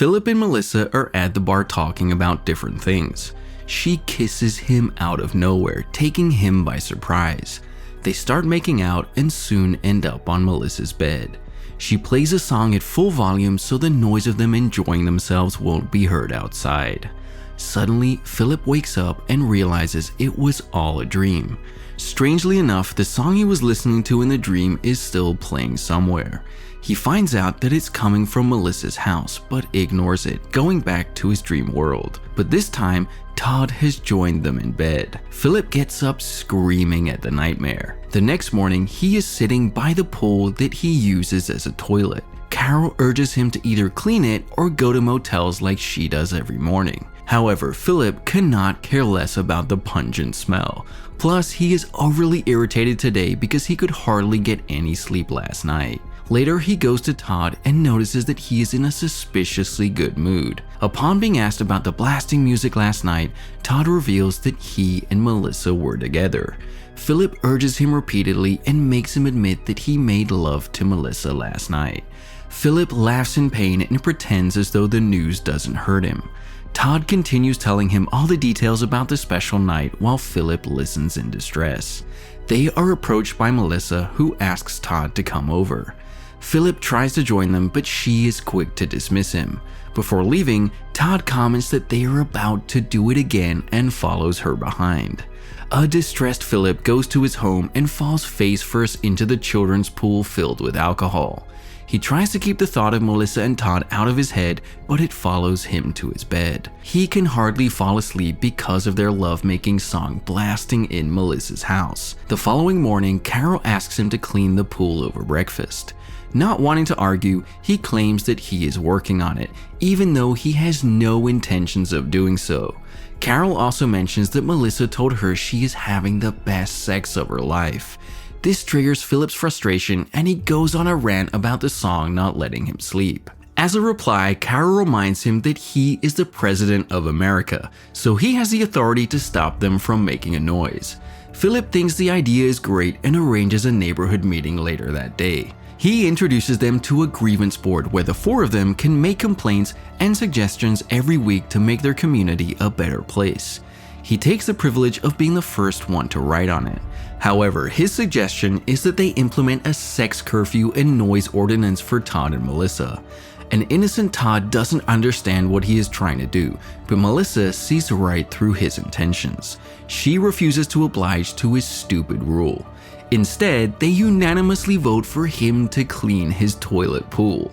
Philip and Melissa are at the bar talking about different things. She kisses him out of nowhere, taking him by surprise. They start making out and soon end up on Melissa's bed. She plays a song at full volume so the noise of them enjoying themselves won't be heard outside. Suddenly, Philip wakes up and realizes it was all a dream. Strangely enough, the song he was listening to in the dream is still playing somewhere. He finds out that it's coming from Melissa's house, but ignores it, going back to his dream world. But this time, Todd has joined them in bed. Philip gets up screaming at the nightmare. The next morning, he is sitting by the pool that he uses as a toilet. Carol urges him to either clean it or go to motels like she does every morning. However, Philip cannot care less about the pungent smell. Plus, he is overly irritated today because he could hardly get any sleep last night. Later, he goes to Todd and notices that he is in a suspiciously good mood. Upon being asked about the blasting music last night, Todd reveals that he and Melissa were together. Philip urges him repeatedly and makes him admit that he made love to Melissa last night. Philip laughs in pain and pretends as though the news doesn't hurt him. Todd continues telling him all the details about the special night while Philip listens in distress. They are approached by Melissa, who asks Todd to come over. Philip tries to join them, but she is quick to dismiss him. Before leaving, Todd comments that they are about to do it again and follows her behind. A distressed Philip goes to his home and falls face first into the children's pool filled with alcohol. He tries to keep the thought of Melissa and Todd out of his head, but it follows him to his bed. He can hardly fall asleep because of their lovemaking song blasting in Melissa's house. The following morning, Carol asks him to clean the pool over breakfast. Not wanting to argue, he claims that he is working on it, even though he has no intentions of doing so. Carol also mentions that Melissa told her she is having the best sex of her life. This triggers Philip's frustration and he goes on a rant about the song not letting him sleep. As a reply, Carol reminds him that he is the president of America, so he has the authority to stop them from making a noise. Philip thinks the idea is great and arranges a neighborhood meeting later that day. He introduces them to a grievance board where the four of them can make complaints and suggestions every week to make their community a better place. He takes the privilege of being the first one to write on it. However, his suggestion is that they implement a sex curfew and noise ordinance for Todd and Melissa. An innocent Todd doesn't understand what he is trying to do, but Melissa sees right through his intentions. She refuses to oblige to his stupid rule. Instead, they unanimously vote for him to clean his toilet pool.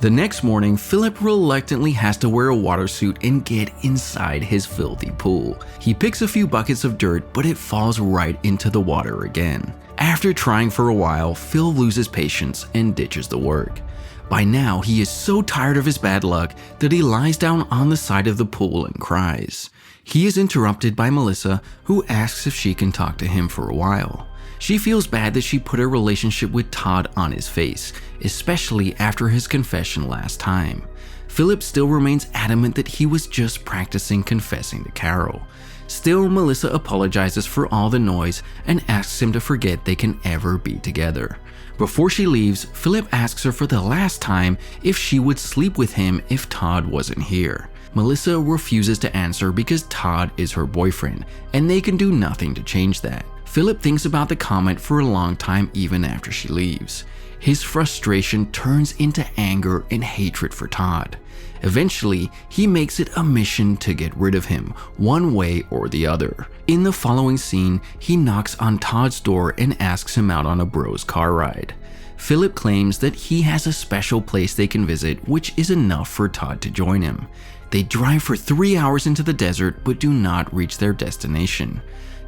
The next morning, Philip reluctantly has to wear a water suit and get inside his filthy pool. He picks a few buckets of dirt, but it falls right into the water again. After trying for a while, Phil loses patience and ditches the work. By now, he is so tired of his bad luck that he lies down on the side of the pool and cries. He is interrupted by Melissa, who asks if she can talk to him for a while. She feels bad that she put her relationship with Todd on his face, especially after his confession last time. Philip still remains adamant that he was just practicing confessing to Carol. Still, Melissa apologizes for all the noise and asks him to forget they can ever be together. Before she leaves, Philip asks her for the last time if she would sleep with him if Todd wasn't here. Melissa refuses to answer because Todd is her boyfriend, and they can do nothing to change that. Philip thinks about the comment for a long time even after she leaves. His frustration turns into anger and hatred for Todd. Eventually, he makes it a mission to get rid of him, one way or the other. In the following scene, he knocks on Todd's door and asks him out on a bros car ride. Philip claims that he has a special place they can visit, which is enough for Todd to join him. They drive for 3 hours into the desert but do not reach their destination.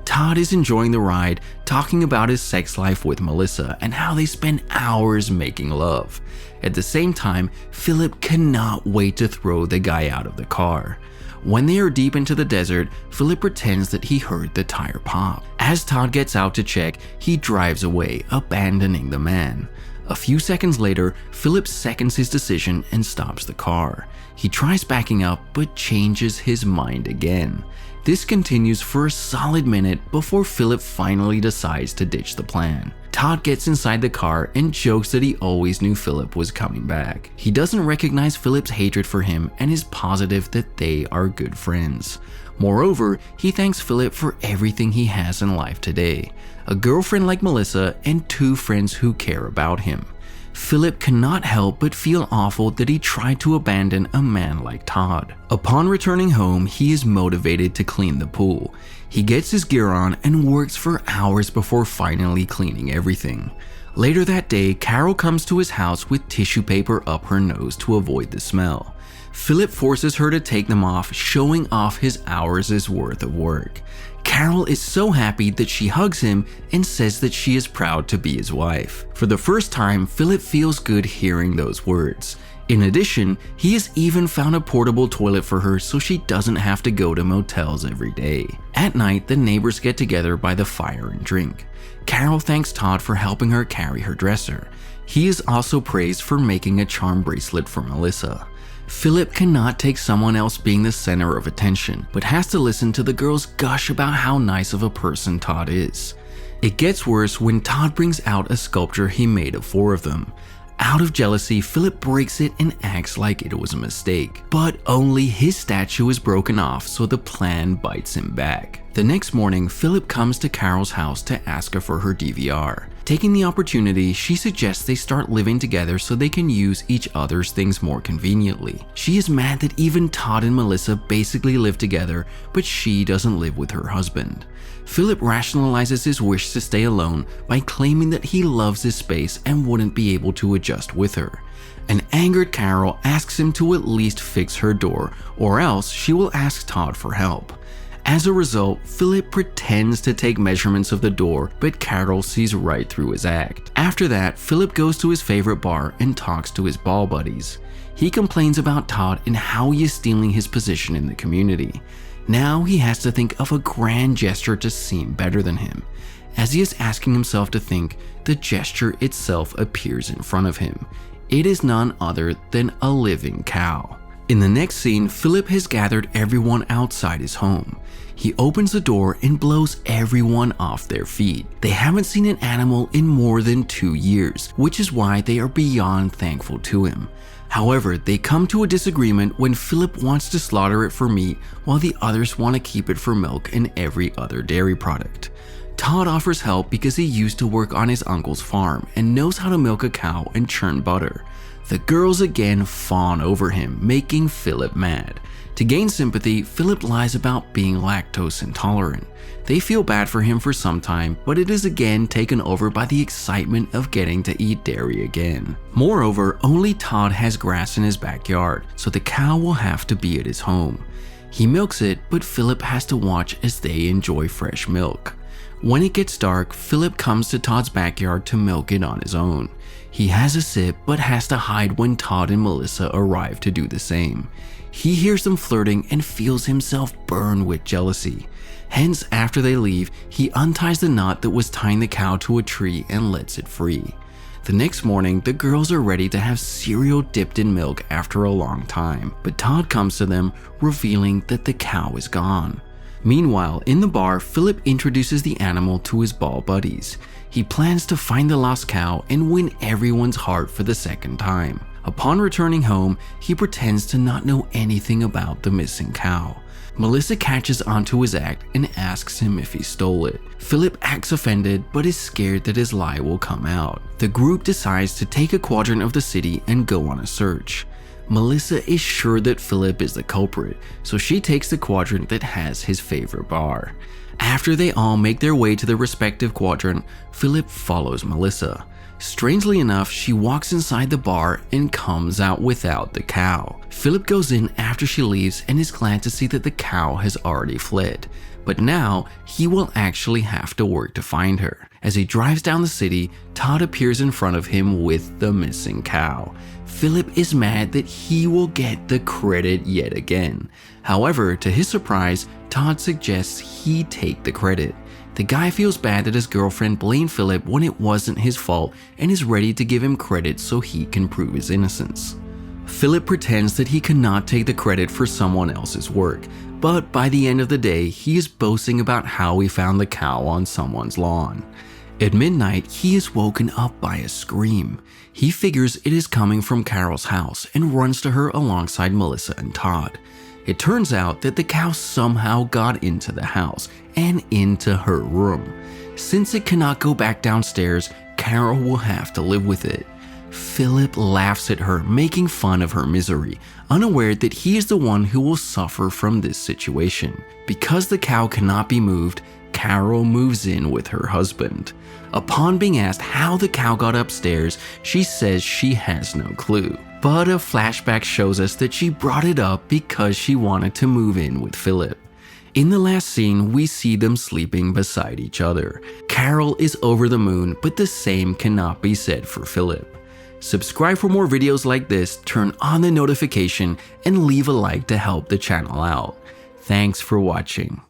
Todd is enjoying the ride, talking about his sex life with Melissa and how they spend hours making love. At the same time, Philip cannot wait to throw the guy out of the car. When they are deep into the desert, Philip pretends that he heard the tire pop. As Todd gets out to check, he drives away, abandoning the man. A few seconds later, Philip seconds his decision and stops the car. He tries backing up but changes his mind again. This continues for a solid minute before Philip finally decides to ditch the plan. Todd gets inside the car and jokes that he always knew Philip was coming back. He doesn't recognize Philip's hatred for him and is positive that they are good friends. Moreover, he thanks Philip for everything he has in life today, a girlfriend like Melissa and 2 friends who care about him. Philip cannot help but feel awful that he tried to abandon a man like Todd. Upon returning home, he is motivated to clean the pool. He gets his gear on and works for hours before finally cleaning everything. Later that day, Carol comes to his house with tissue paper up her nose to avoid the smell. Philip forces her to take them off, showing off his hours' worth of work. Carol is so happy that she hugs him and says that she is proud to be his wife. For the first time, Philip feels good hearing those words. In addition, he has even found a portable toilet for her so she doesn't have to go to motels every day. At night, the neighbors get together by the fire and drink. Carol thanks Todd for helping her carry her dresser. He is also praised for making a charm bracelet for Melissa. Philip cannot take someone else being the center of attention, but has to listen to the girls gush about how nice of a person Todd is. It gets worse when Todd brings out a sculpture he made of 4 of them. Out of jealousy, Philip breaks it and acts like it was a mistake. But only his statue is broken off, so the plan bites him back. The next morning, Philip comes to Carol's house to ask her for her DVR. Taking the opportunity, she suggests they start living together so they can use each other's things more conveniently. She is mad that even Todd and Melissa basically live together, but she doesn't live with her husband. Philip rationalizes his wish to stay alone by claiming that he loves his space and wouldn't be able to adjust with her. An angered Carol asks him to at least fix her door, or else she will ask Todd for help. As a result, Philip pretends to take measurements of the door, but Carol sees right through his act. After that, Philip goes to his favorite bar and talks to his ball buddies. He complains about Todd and how he is stealing his position in the community. Now he has to think of a grand gesture to seem better than him. As he is asking himself to think, the gesture itself appears in front of him. It is none other than a living cow. In the next scene, Philip has gathered everyone outside his home. He opens the door and blows everyone off their feet. They haven't seen an animal in more than 2 years, which is why they are beyond thankful to him. However, they come to a disagreement when Philip wants to slaughter it for meat while the others want to keep it for milk and every other dairy product. Todd offers help because he used to work on his uncle's farm and knows how to milk a cow and churn butter. The girls again fawn over him, making Philip mad. To gain sympathy, Philip lies about being lactose intolerant. They feel bad for him for some time, but it is again taken over by the excitement of getting to eat dairy again. Moreover, only Todd has grass in his backyard, so the cow will have to be at his home. He milks it, but Philip has to watch as they enjoy fresh milk. When it gets dark, Philip comes to Todd's backyard to milk it on his own. He has a sip, but has to hide when Todd and Melissa arrive to do the same. He hears them flirting and feels himself burn with jealousy. Hence, after they leave, he unties the knot that was tying the cow to a tree and lets it free. The next morning, the girls are ready to have cereal dipped in milk after a long time, but Todd comes to them, revealing that the cow is gone. Meanwhile, in the bar, Philip introduces the animal to his ball buddies. He plans to find the lost cow and win everyone's heart for the second time. Upon returning home, he pretends to not know anything about the missing cow. Melissa catches onto his act and asks him if he stole it. Philip acts offended but is scared that his lie will come out. The group decides to take a quadrant of the city and go on a search. Melissa is sure that Philip is the culprit, so she takes the quadrant that has his favorite bar. After they all make their way to the respective quadrant, Philip follows Melissa. Strangely enough, she walks inside the bar and comes out without the cow. Philip goes in after she leaves and is glad to see that the cow has already fled. But now, he will actually have to work to find her. As he drives down the city, Todd appears in front of him with the missing cow. Philip is mad that he will get the credit yet again. However, to his surprise, Todd suggests he take the credit. The guy feels bad that his girlfriend blamed Philip when it wasn't his fault and is ready to give him credit so he can prove his innocence. Philip pretends that he cannot take the credit for someone else's work, but by the end of the day, he is boasting about how he found the cow on someone's lawn. At midnight, he is woken up by a scream. He figures it is coming from Carol's house and runs to her alongside Melissa and Todd. It turns out that the cow somehow got into the house and into her room. Since it cannot go back downstairs, Carol will have to live with it. Philip laughs at her, making fun of her misery, unaware that he is the one who will suffer from this situation. Because the cow cannot be moved, Carol moves in with her husband. Upon being asked how the cow got upstairs, she says she has no clue. But a flashback shows us that she brought it up because she wanted to move in with Philip. In the last scene, we see them sleeping beside each other. Carol is over the moon, but the same cannot be said for Philip. Subscribe for more videos like this, turn on the notification, and leave a like to help the channel out. Thanks for watching.